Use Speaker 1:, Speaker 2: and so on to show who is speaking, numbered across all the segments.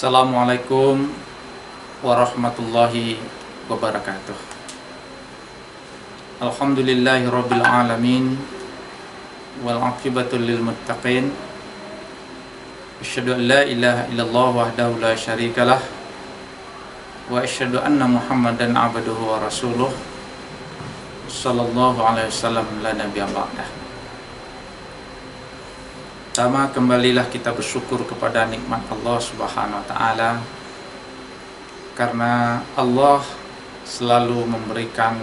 Speaker 1: Assalamualaikum warahmatullahi wabarakatuh. Alhamdulillahi rabbil alamin, wal aqibatu lil muttaqin. Asyhadu an la ilaha illallah wahdahu la syarikalah, wa asyhadu anna Muhammadan abduhu wa rasuluh sallallahu alaihi wasallam la nabiyya ba'dah. Pertama, kembalilah kita bersyukur kepada nikmat Allah Subhanahu wa taala, karena Allah selalu memberikan,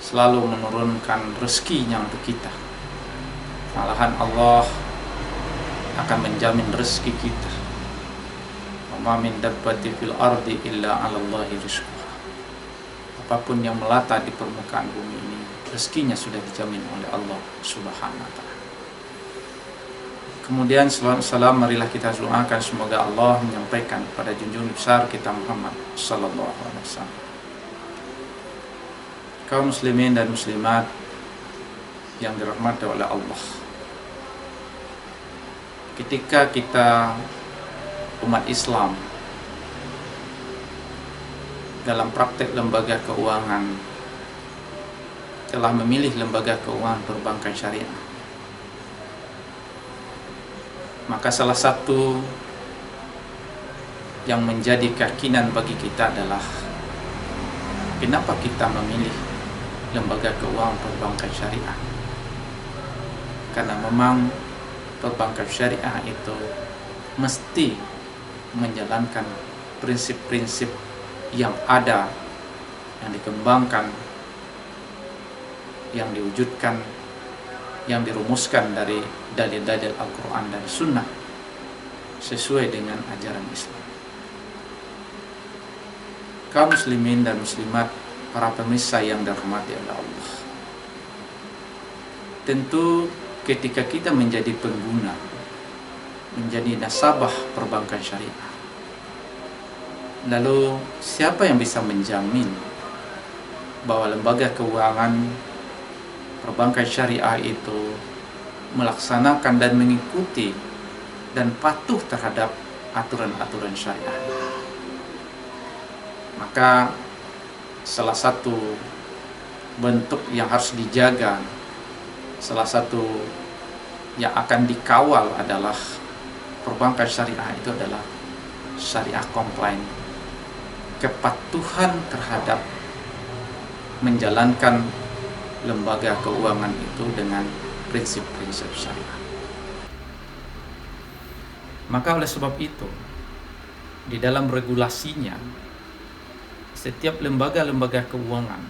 Speaker 1: selalu menurunkan rezekinya untuk kita. Malahan Allah akan menjamin rezeki kita. Wa ma min dabbatin fil ardi illa 'ala Allahi rizquha. Apapun yang melata di permukaan bumi ini, rezekinya sudah dijamin oleh Allah Subhanahu wa taala. Kemudian salam marilah kita doakan semoga Allah menyampaikan kepada junjungan besar kita Muhammad sallallahu alaihi wasallam. Kaum muslimin dan muslimat yang dirahmati oleh Allah, ketika kita umat Islam dalam praktek lembaga keuangan telah memilih lembaga keuangan perbankan syariah, maka salah satu yang menjadi keyakinan bagi kita adalah kenapa kita memilih lembaga keuangan perbankan syariah. Karena memang perbankan syariah itu mesti menjalankan prinsip-prinsip yang ada, yang dikembangkan, yang diwujudkan, yang dirumuskan dari dalil-dalil Al-Quran dan Sunnah sesuai dengan ajaran Islam. Kaum muslimin dan muslimat, para pemirsa yang dirahmati oleh Allah, tentu ketika kita menjadi pengguna, menjadi nasabah perbankan syariah, lalu siapa yang bisa menjamin bahwa lembaga keuangan perbankan syariah itu melaksanakan dan mengikuti dan patuh terhadap aturan-aturan syariah? Maka salah satu bentuk yang harus dijaga, salah satu yang akan dikawal adalah perbankan syariah itu adalah syariah compliant, kepatuhan terhadap menjalankan lembaga keuangan itu dengan prinsip-prinsip syariah. Maka oleh sebab itu, di dalam regulasinya, setiap lembaga-lembaga keuangan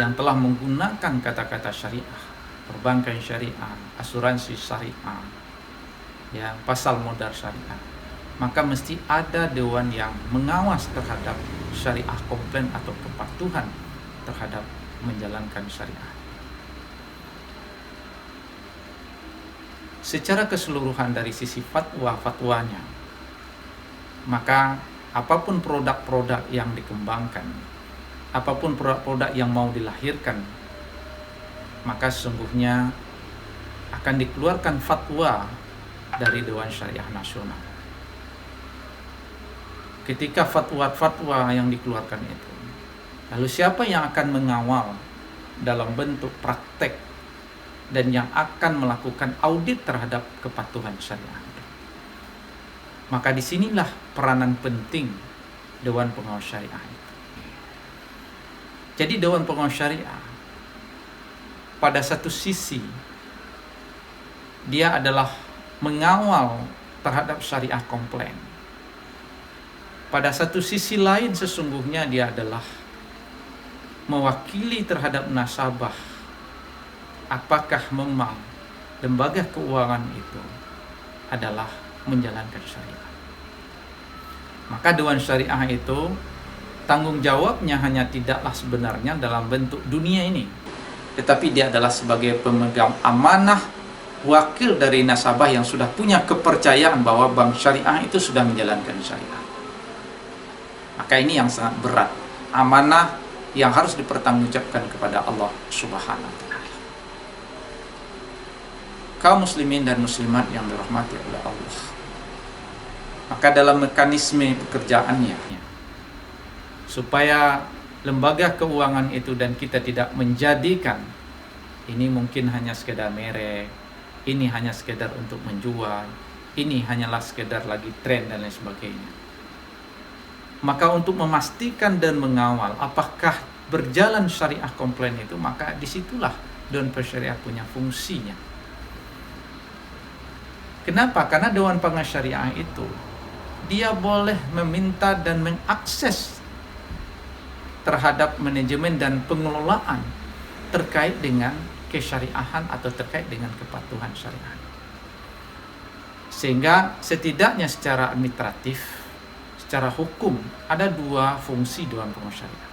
Speaker 1: yang telah menggunakan kata-kata syariah, perbankan syariah, asuransi syariah, ya, pasar modal syariah, maka mesti ada dewan yang mengawas terhadap syariah komplain atau kepatuhan terhadap menjalankan syariah. Secara keseluruhan dari sisi fatwanya, maka apapun produk-produk yang dikembangkan, apapun produk-produk yang mau dilahirkan, maka sesungguhnya akan dikeluarkan fatwa dari Dewan Syariah Nasional. Ketika fatwa-fatwa yang dikeluarkan itu, lalu siapa yang akan mengawal dalam bentuk praktek dan yang akan melakukan audit terhadap kepatuhan syariah? Maka disinilah peranan penting Dewan Pengawas Syariah itu. Jadi Dewan Pengawas Syariah pada satu sisi dia adalah mengawal terhadap syariah komplain. Pada satu sisi lain sesungguhnya dia adalah mewakili terhadap nasabah apakah memang lembaga keuangan itu adalah menjalankan syariah. Maka Dewan Syariah itu tanggung jawabnya hanya tidaklah sebenarnya dalam bentuk dunia ini, tetapi dia adalah sebagai pemegang amanah, wakil dari nasabah yang sudah punya kepercayaan bahwa bank syariah itu sudah menjalankan syariah. Maka ini yang sangat berat, amanah yang harus dipertanggungjawabkan kepada Allah Subhanahu wa taala. Kaum muslimin dan muslimat yang dirahmati oleh Allah, Maka dalam mekanisme pekerjaannya, supaya lembaga keuangan itu dan kita tidak menjadikan ini mungkin hanya sekedar merek, ini hanya sekedar untuk menjual, ini hanyalah sekedar lagi tren dan lain sebagainya. Maka untuk memastikan dan mengawal apakah berjalan syariah komplain itu, maka disitulah Dewan Pensyariah punya fungsinya. Kenapa? Karena Dewan Pengawas Syariah itu dia boleh meminta dan mengakses terhadap manajemen dan pengelolaan terkait dengan kesyariahan atau terkait dengan kepatuhan syariah. Sehingga setidaknya secara administratif, secara hukum, ada dua fungsi Dewan Pengawas Syariah.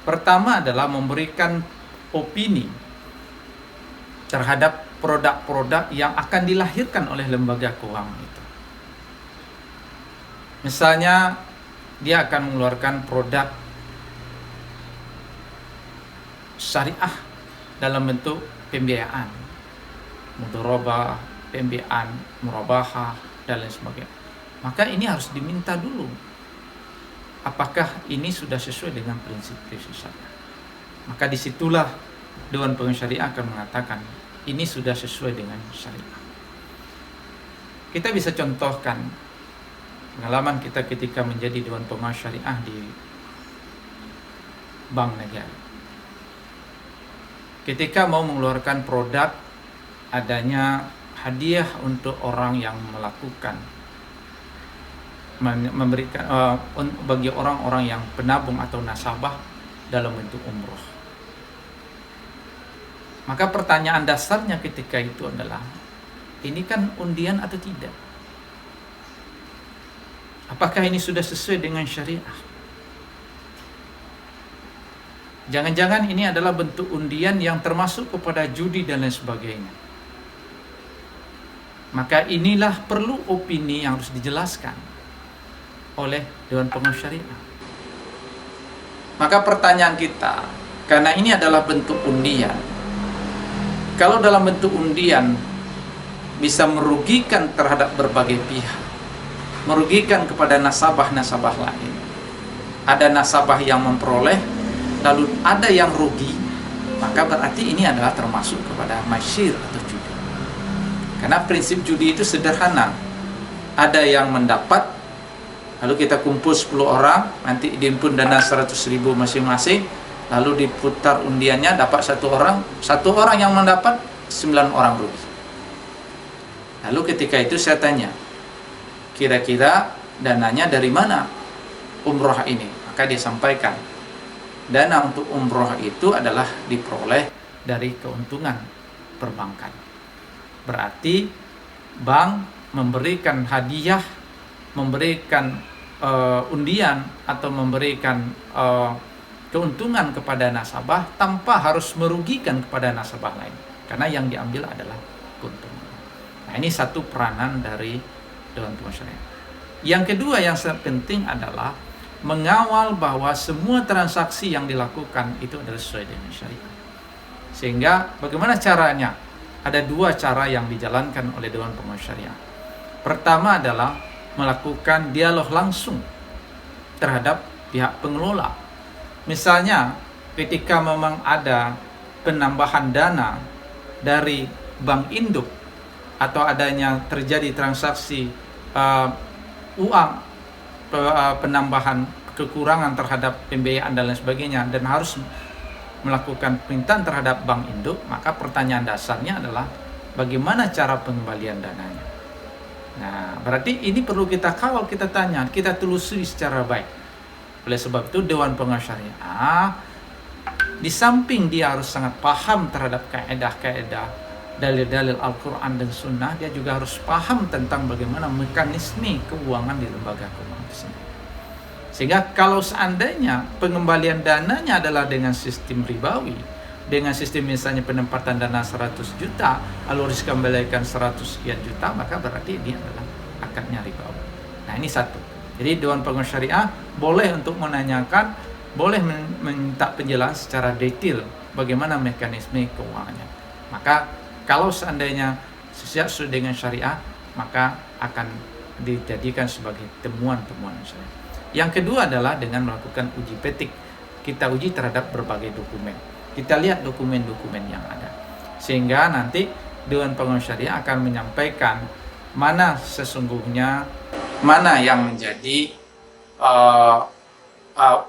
Speaker 1: Pertama adalah memberikan opini terhadap produk-produk yang akan dilahirkan oleh lembaga keuangan itu. Misalnya, dia akan mengeluarkan produk syariah dalam bentuk pembiayaan, mudharabah, pembiayaan, murabahah, dan lain sebagainya. Maka ini harus diminta dulu. Apakah ini sudah sesuai dengan prinsip-prinsip syariah? Maka disitulah Dewan Pengawas Syariah akan mengatakan ini sudah sesuai dengan syariah. Kita bisa contohkan pengalaman kita ketika menjadi Dewan Pengawas Syariah di Bank Negara. Ketika mau mengeluarkan produk, adanya hadiah untuk orang yang melakukan, memberikan bagi orang-orang yang penabung atau nasabah dalam bentuk umroh. Maka pertanyaan dasarnya ketika itu adalah, ini kan undian atau tidak? Apakah ini sudah sesuai dengan syariah? Jangan-jangan ini adalah bentuk undian yang termasuk kepada judi dan lain sebagainya. Maka inilah perlu opini yang harus dijelaskan oleh Dewan Pengawas Syariah. Maka pertanyaan kita, karena ini adalah bentuk undian, kalau dalam bentuk undian bisa merugikan terhadap berbagai pihak, merugikan kepada nasabah-nasabah lain, ada nasabah yang memperoleh, lalu ada yang rugi, maka berarti ini adalah termasuk kepada masyir atau judi. Karena prinsip judi itu sederhana, ada yang mendapat, lalu kita kumpul 10 orang, nanti dihimpun dana 100.000 masing-masing, lalu diputar undiannya, dapat satu orang yang mendapat, 9 orang rugi. Lalu ketika itu saya tanya, kira-kira dananya dari mana umroh ini? Maka dia sampaikan, dana untuk umroh itu adalah diperoleh dari keuntungan perbankan. Berarti bank memberikan hadiah, memberikan undian atau memberikan keuntungan kepada nasabah tanpa harus merugikan kepada nasabah lain, karena yang diambil adalah keuntungan. Nah, ini satu peranan dari Dewan Pengawas Syariah. Yang kedua yang sangat penting adalah mengawal bahwa semua transaksi yang dilakukan itu adalah sesuai dengan syariah. Sehingga bagaimana caranya? Ada dua cara yang dijalankan oleh Dewan Pengawas Syariah. Pertama adalah melakukan dialog langsung terhadap pihak pengelola. Misalnya ketika memang ada penambahan dana dari bank induk atau adanya terjadi transaksi uang penambahan kekurangan terhadap pembiayaan dan lain sebagainya, dan harus melakukan permintaan terhadap bank induk, maka pertanyaan dasarnya adalah bagaimana cara pengembalian dananya. Nah, berarti ini perlu kita kawal, kita tanya, kita telusuri secara baik. Oleh sebab itu Dewan Pengawas Syariah, di samping dia harus sangat paham terhadap kaedah-kaedah dalil-dalil Al-Quran dan Sunnah, dia juga harus paham tentang bagaimana mekanisme keuangan di lembaga keuangan tersebut. Sehingga kalau seandainya pengembalian dananya adalah dengan sistem ribawi, dengan sistem misalnya penempatan dana 100 juta, lalu harus kembalikan 100 sekian juta, maka berarti dia adalah akadnya ribawi. Nah, ini satu. Jadi Dewan Pengawas Syariah boleh untuk menanyakan, boleh minta penjelasan secara detail bagaimana mekanisme keuangannya. Maka kalau seandainya sesuai dengan syariah, maka akan dijadikan sebagai temuan-temuan syariah. Yang kedua adalah dengan melakukan uji petik. Kita uji terhadap berbagai dokumen. Kita lihat dokumen-dokumen yang ada. Sehingga nanti Dewan Pengawas Syariah akan menyampaikan mana sesungguhnya, mana yang menjadi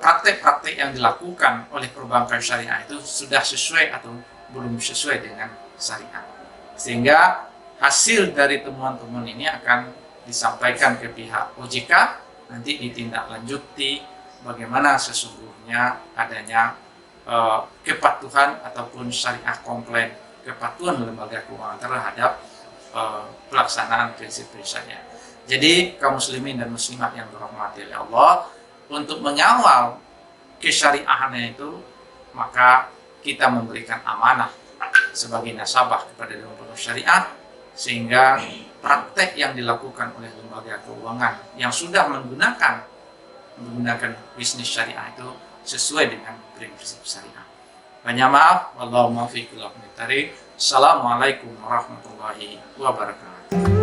Speaker 1: praktek-praktek yang dilakukan oleh perbankan syariah itu sudah sesuai atau belum sesuai dengan syariah. Sehingga hasil dari temuan-temuan ini akan disampaikan ke pihak OJK, nanti ditindaklanjuti bagaimana sesungguhnya adanya kepatuhan ataupun syariah komplain, kepatuhan lembaga keuangan terhadap pelaksanaan prinsip-prinsip syariah. Jadi kaum muslimin dan muslimat yang dirahmati oleh Allah, untuk mengawal kesyariahannya itu, maka kita memberikan amanah sebagai nasabah kepada Dewan Pengawas Syariah, sehingga praktek yang dilakukan oleh lembaga keuangan yang sudah menggunakan bisnis syariah itu sesuai dengan prinsip syariah. Banyak maaf, wallahu muwaffiq ila aqwamit thariq. Assalamualaikum warahmatullahi wabarakatuh.